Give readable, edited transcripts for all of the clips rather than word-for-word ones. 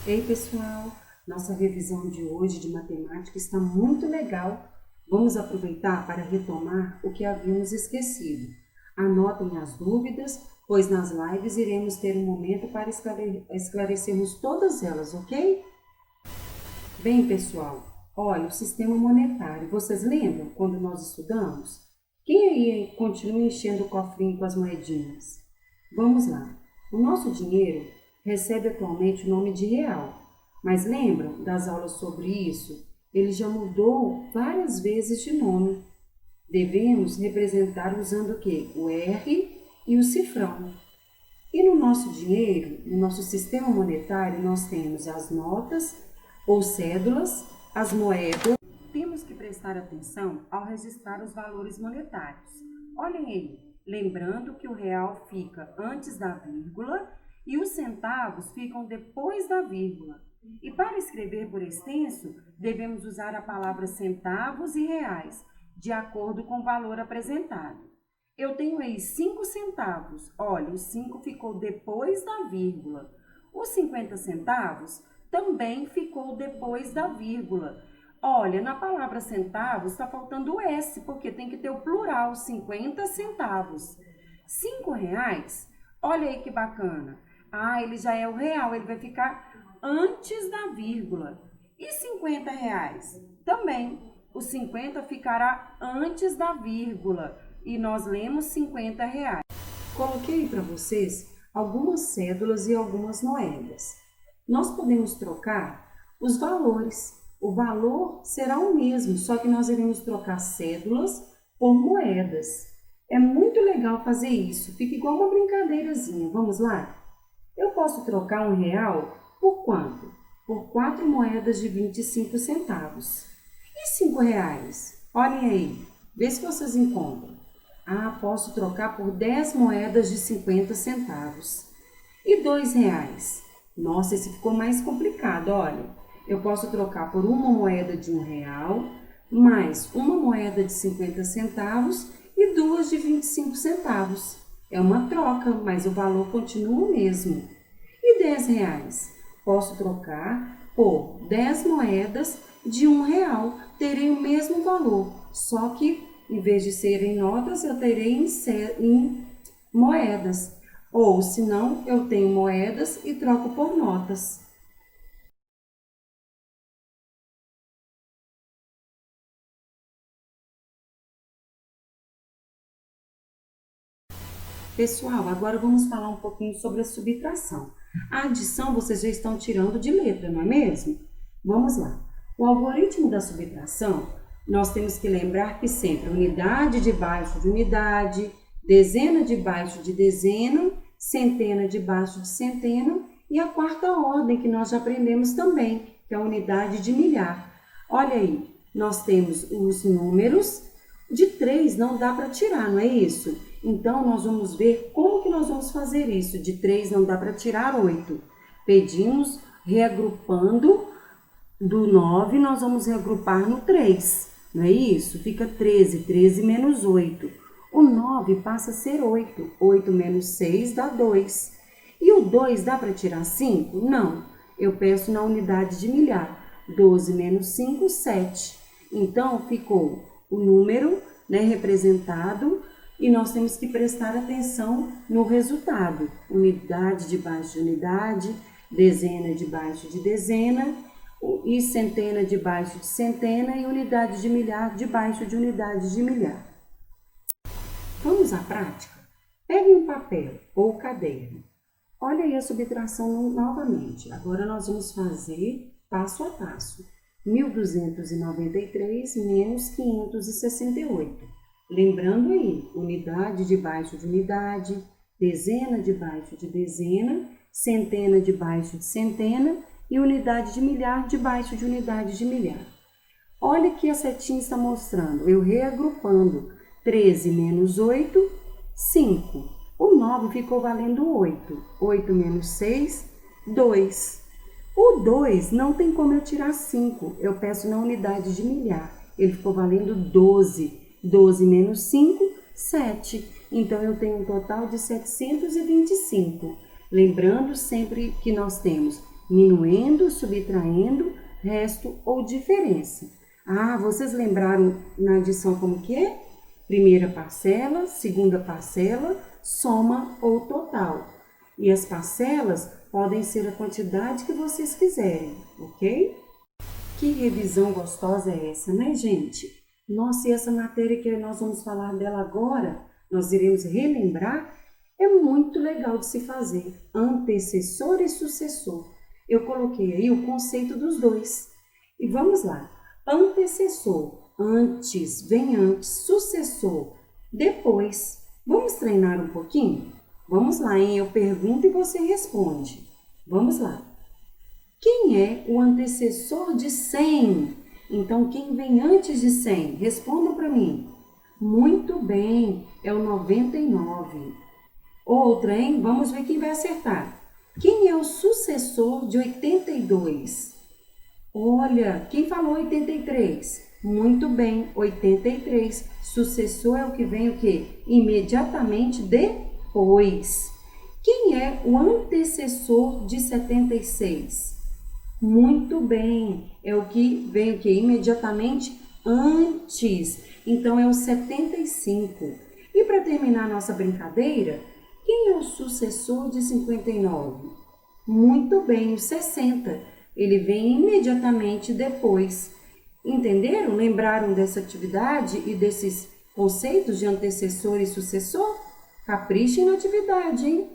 Ei, pessoal, nossa revisão de hoje de matemática está muito legal. Vamos aproveitar para retomar o que havíamos esquecido. Anotem as dúvidas, pois nas lives iremos ter um momento para esclarecermos todas elas, ok? Bem, pessoal, olha, o sistema monetário, vocês lembram quando nós estudamos? Quem aí continua enchendo o cofrinho com as moedinhas? Vamos lá. O nosso dinheiro recebe atualmente o nome de real, mas lembram das aulas sobre isso? Ele já mudou várias vezes de nome. Devemos representar usando o quê? O R e o cifrão. E no nosso dinheiro, no nosso sistema monetário, nós temos as notas ou cédulas, as moedas. Temos que prestar atenção ao registrar os valores monetários. Olhem aí, lembrando que o real fica antes da vírgula e os centavos ficam depois da vírgula. E para escrever por extenso, devemos usar a palavra centavos e reais, de acordo com o valor apresentado. Eu tenho aí 5 centavos. Olha, o 5 ficou depois da vírgula. Os 50 centavos também ficou depois da vírgula. Olha, na palavra centavos está faltando o S, porque tem que ter o plural, 50 centavos. 5 reais, olha aí que bacana. Ele já é o real, ele vai ficar antes da vírgula. E 50 reais? Também, o 50 ficará antes da vírgula. E nós lemos 50 reais. Coloquei para vocês algumas cédulas e algumas moedas. Nós podemos trocar os valores. O valor será o mesmo, só que nós iremos trocar cédulas por moedas. É muito legal fazer isso, fica igual uma brincadeirazinha. Vamos lá? Eu posso trocar um real por quanto? Por 4 moedas de 25 centavos. E 5 reais? Olhem aí, vê se vocês encontram. Posso trocar por 10 moedas de 50 centavos. E 2 reais? Nossa, esse ficou mais complicado, olha. Eu posso trocar por uma moeda de R$1, mais uma moeda de 50 centavos e 2 de 25 centavos. É uma troca, mas o valor continua o mesmo. E 10 reais? Posso trocar por 10 moedas de R$1. Terei o mesmo valor, só que em vez de serem notas, eu terei em moedas. Ou, se não, eu tenho moedas e troco por notas. Pessoal, agora vamos falar um pouquinho sobre a subtração. A adição vocês já estão tirando de letra, não é mesmo? Vamos lá. O algoritmo da subtração, nós temos que lembrar que sempre unidade debaixo de unidade, dezena debaixo de dezena, centena debaixo de centena e a quarta ordem que nós já aprendemos também, que é a unidade de milhar. Olha aí, nós temos os números de 3, não dá para tirar, não é isso? Então, nós vamos ver como que nós vamos fazer isso. De 3 não dá para tirar 8. Pedimos, reagrupando do 9, nós vamos reagrupar no 3. Não é isso? Fica 13, 13 menos 8. O 9 passa a ser 8. 8 menos 6 dá 2. E o 2 dá para tirar 5? Não. Eu peço na unidade de milhar. 12 menos 5, 7. Então, ficou o número, representado, e nós temos que prestar atenção no resultado. Unidade debaixo de unidade, dezena debaixo de dezena, e centena debaixo de centena, e unidade de milhar debaixo de unidade de milhar. Vamos à prática? Pegue um papel ou caderno. Olha aí a subtração novamente. Agora nós vamos fazer passo a passo. 1.293 menos 568. Lembrando aí, unidade debaixo de unidade, dezena debaixo de dezena, centena debaixo de centena e unidade de milhar debaixo de unidade de milhar. Olha que a setinha está mostrando, eu reagrupando 13 menos 8, 5. O 9 ficou valendo 8. 8 menos 6, 2. O 2 não tem como eu tirar 5, eu peço na unidade de milhar. Ele ficou valendo 12. 12 menos 5, 7. Então, eu tenho um total de 725. Lembrando sempre que nós temos minuendo, subtraindo, resto ou diferença. Ah, vocês lembraram na adição como que é? Primeira parcela, segunda parcela, soma ou total. E as parcelas podem ser a quantidade que vocês quiserem, ok? Que revisão gostosa é essa, né, gente? Nossa, e essa matéria que nós vamos falar dela agora, nós iremos relembrar, é muito legal de se fazer. Antecessor e sucessor. Eu coloquei aí o conceito dos dois. E vamos lá. Antecessor, antes, vem antes, sucessor, depois. Vamos treinar um pouquinho? Vamos lá, hein? Eu pergunto e você responde. Vamos lá. Quem é o antecessor de 100? Então, quem vem antes de 100? Responda para mim. Muito bem, é o 99. Outra, hein? Vamos ver quem vai acertar. Quem é o sucessor de 82? Olha, quem falou 83? Muito bem, 83. Sucessor é o que vem o quê? Imediatamente depois. Quem é o antecessor de 76? Muito bem, é o que vem o quê? Imediatamente antes. Então é o 75. E para terminar a nossa brincadeira, quem é o sucessor de 59? Muito bem, o 60. Ele vem imediatamente depois. Entenderam? Lembraram dessa atividade e desses conceitos de antecessor e sucessor? Caprichem na atividade, hein?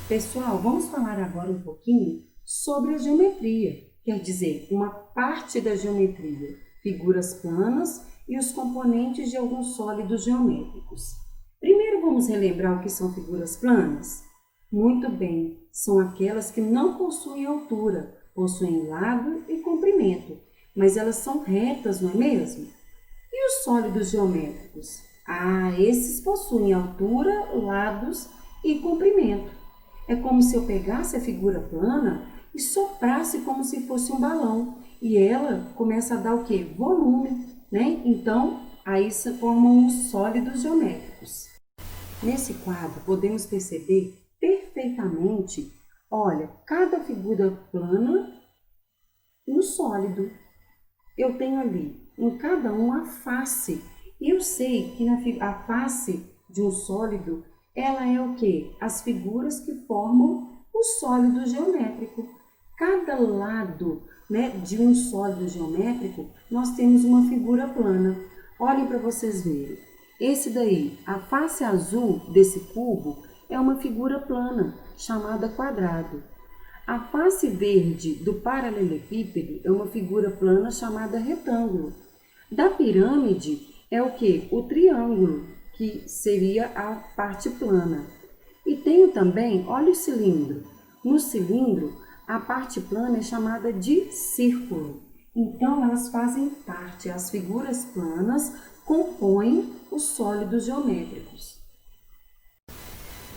Pessoal, vamos falar agora um pouquinho sobre a geometria. Quer dizer, uma parte da geometria, figuras planas e os componentes de alguns sólidos geométricos. Primeiro vamos relembrar o que são figuras planas? Muito bem, são aquelas que não possuem altura, possuem lado e comprimento, mas elas são retas, não é mesmo? E os sólidos geométricos? Ah, esses possuem altura, lados e comprimento. É como se eu pegasse a figura plana e soprasse como se fosse um balão. E ela começa a dar o quê? Volume, né? Então, aí se formam os sólidos geométricos. Nesse quadro, podemos perceber perfeitamente, olha, cada figura plana no sólido. Eu tenho ali em cada um a face. E eu sei que a face de um sólido, ela é o quê? As figuras que formam o sólido geométrico. Cada lado, né, de um sólido geométrico, nós temos uma figura plana. Olhem para vocês verem. Esse daí, a face azul desse cubo, é uma figura plana, chamada quadrado. A face verde do paralelepípedo é uma figura plana chamada retângulo. Da pirâmide é o que? O triângulo, que seria a parte plana. E tenho também, olha o cilindro. No cilindro, a parte plana é chamada de círculo. Então, elas fazem parte, as figuras planas compõem os sólidos geométricos.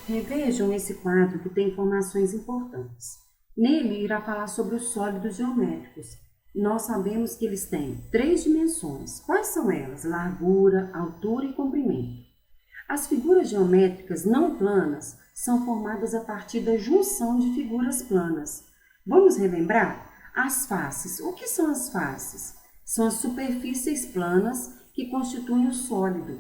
Revejam esse quadro que tem informações importantes. Nele irá falar sobre os sólidos geométricos. Nós sabemos que eles têm 3 dimensões. Quais são elas? Largura, altura e comprimento. As figuras geométricas não planas são formadas a partir da junção de figuras planas. Vamos relembrar? As faces. O que são as faces? São as superfícies planas que constituem o sólido.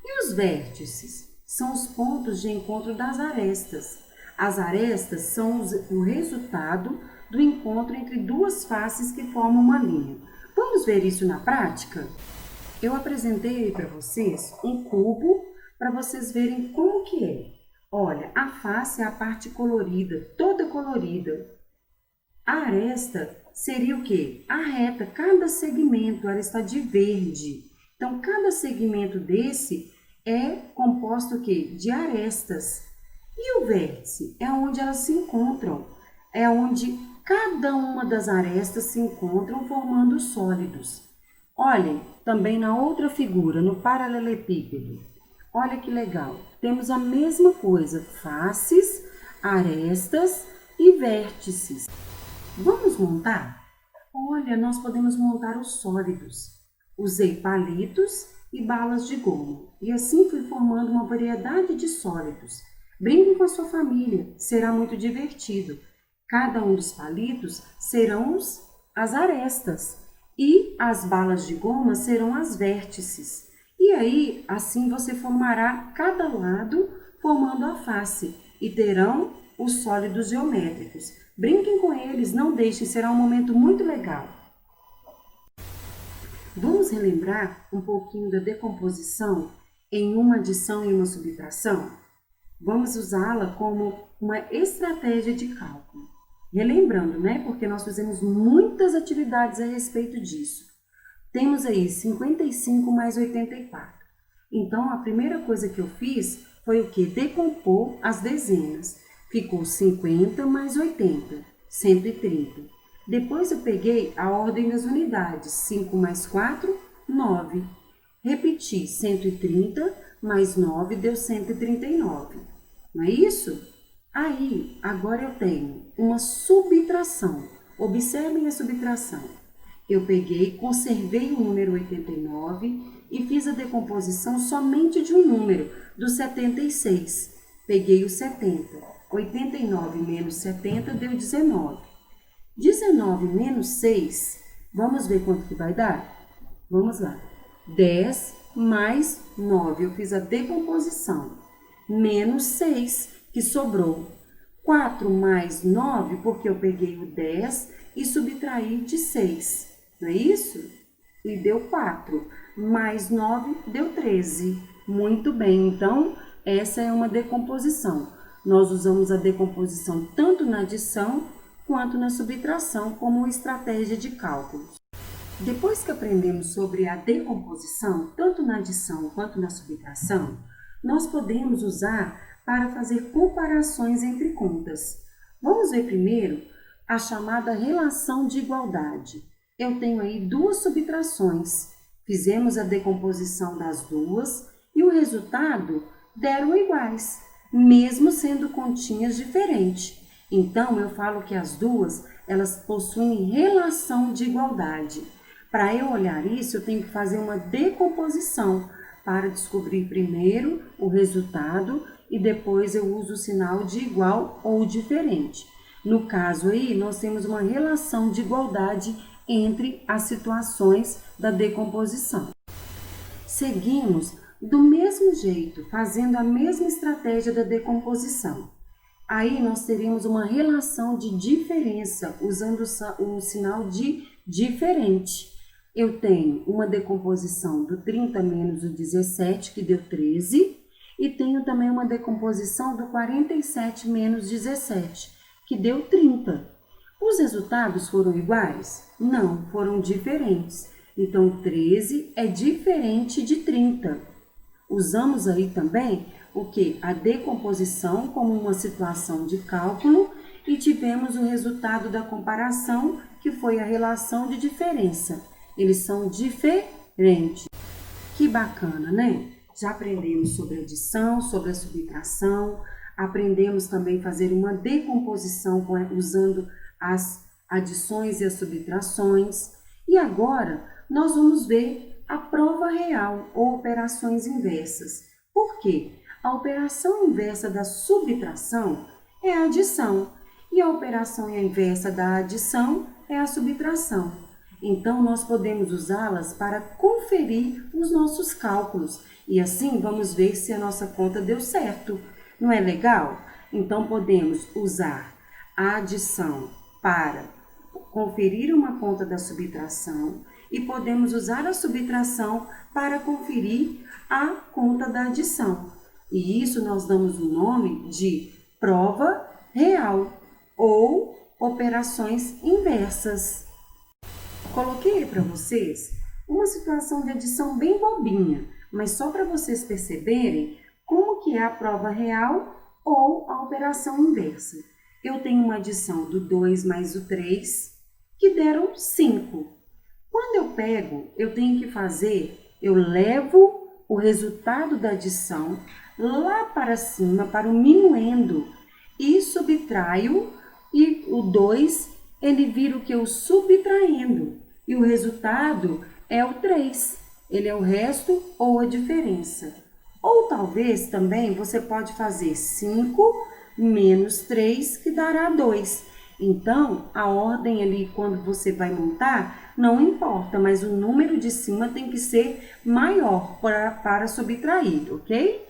E os vértices? São os pontos de encontro das arestas. As arestas são o resultado do encontro entre duas faces que formam uma linha. Vamos ver isso na prática? Eu apresentei para vocês um cubo para vocês verem como que é. Olha, a face é a parte colorida, toda colorida. A aresta seria o quê? A reta, cada segmento, ela está de verde. Então, cada segmento desse é composto o quê? De arestas. E o vértice é onde elas se encontram, é onde cada uma das arestas se encontram formando os sólidos. Olhem, também na outra figura, no paralelepípedo. Olha que legal, temos a mesma coisa, faces, arestas e vértices. Vamos montar? Olha, nós podemos montar os sólidos. Usei palitos e balas de goma e assim fui formando uma variedade de sólidos. Brinque com a sua família, será muito divertido. Cada um dos palitos serão as arestas e as balas de goma serão as vértices. E aí, assim você formará cada lado formando a face e terão os sólidos geométricos. Brinquem com eles, não deixem, será um momento muito legal. Vamos relembrar um pouquinho da decomposição em uma adição e uma subtração? Vamos usá-la como uma estratégia de cálculo. Relembrando, né? Porque nós fizemos muitas atividades a respeito disso. Temos aí 55 mais 84. Então, a primeira coisa que eu fiz foi o quê? Decompor as dezenas. Ficou 50 mais 80, 130. Depois eu peguei a ordem das unidades. 5 mais 4, 9. Repeti, 130 mais 9 deu 139. Não é isso? Aí, agora eu tenho uma subtração. Observem a subtração. Eu peguei, conservei o número 89 e fiz a decomposição somente de um número, do 76. Peguei o 70. 89 menos 70 deu 19. 19 menos 6, vamos ver quanto que vai dar? Vamos lá. 10 mais 9, eu fiz a decomposição. Menos 6, que sobrou. 4 mais 9, porque eu peguei o 10 e subtraí de 6. Não é isso? E deu 4. Mais 9 deu 13. Muito bem, então essa é uma decomposição. Nós usamos a decomposição tanto na adição quanto na subtração como estratégia de cálculo. Depois que aprendemos sobre a decomposição, tanto na adição quanto na subtração, nós podemos usar para fazer comparações entre contas. Vamos ver primeiro a chamada relação de igualdade. Eu tenho aí duas subtrações. Fizemos a decomposição das duas e o resultado deram iguais, mesmo sendo continhas diferentes. Então, eu falo que as duas, elas possuem relação de igualdade. Para eu olhar isso, eu tenho que fazer uma decomposição para descobrir primeiro o resultado e depois eu uso o sinal de igual ou diferente. No caso aí, nós temos uma relação de igualdade entre as situações da decomposição. Seguimos do mesmo jeito, fazendo a mesma estratégia da decomposição. Aí nós teremos uma relação de diferença, usando o sinal de diferente. Eu tenho uma decomposição do 30 menos o 17, que deu 13, e tenho também uma decomposição do 47 menos 17, que deu 30. Os resultados foram iguais? Não, foram diferentes. Então, 13 é diferente de 30. Usamos aí também o que? A decomposição como uma situação de cálculo e tivemos o resultado da comparação, que foi a relação de diferença. Eles são diferentes. Que bacana, né? Já aprendemos sobre adição, sobre a subtração, aprendemos também a fazer uma decomposição usando as adições e as subtrações. E agora nós vamos ver a prova real ou operações inversas. Por quê? A operação inversa da subtração é a adição e a operação inversa da adição é a subtração. Então, nós podemos usá-las para conferir os nossos cálculos e assim vamos ver se a nossa conta deu certo. Não é legal? Então, podemos usar a adição para conferir uma conta da subtração e podemos usar a subtração para conferir a conta da adição. E isso nós damos o nome de prova real ou operações inversas. Coloquei para vocês uma situação de adição bem bobinha, mas só para vocês perceberem como que é a prova real ou a operação inversa. Eu tenho uma adição do 2 mais o 3, que deram 5. Quando eu pego, eu tenho que fazer, eu levo o resultado da adição lá para cima, para o minuendo, e subtraio, e o 2, ele vira o que eu subtraindo, e o resultado é o 3, ele é o resto ou a diferença. Ou talvez também você pode fazer 5 menos 3, que dará 2. Então, a ordem ali, quando você vai montar, não importa, mas o número de cima tem que ser maior para subtrair, ok?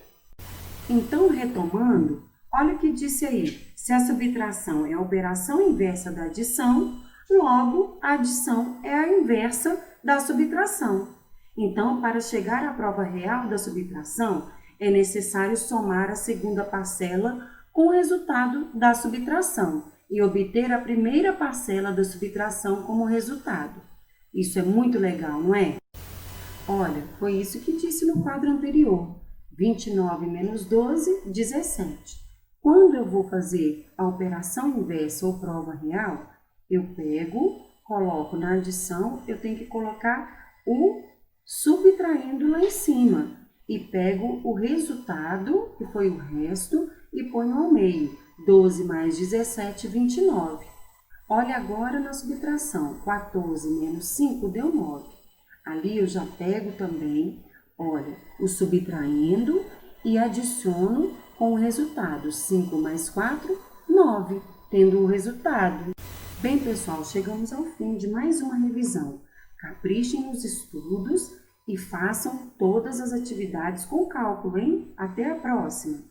Então, retomando, olha o que disse aí. Se a subtração é a operação inversa da adição, logo a adição é a inversa da subtração. Então, para chegar à prova real da subtração, é necessário somar a segunda parcela com o resultado da subtração e obter a primeira parcela da subtração como resultado. Isso é muito legal, não é? Olha, foi isso que disse no quadro anterior. 29 menos 12, 17. Quando eu vou fazer a operação inversa ou prova real, eu pego, coloco na adição, eu tenho que colocar o subtraindo lá em cima. E pego o resultado, que foi o resto, e ponho ao meio. 12 mais 17, 29. Olha agora na subtração. 14 menos 5 deu 9. Ali eu já pego também, olha, o subtraindo e adiciono com o resultado. 5 mais 4, 9, tendo o resultado. Bem, pessoal, chegamos ao fim de mais uma revisão. Caprichem nos estudos e façam todas as atividades com cálculo, hein? Até a próxima!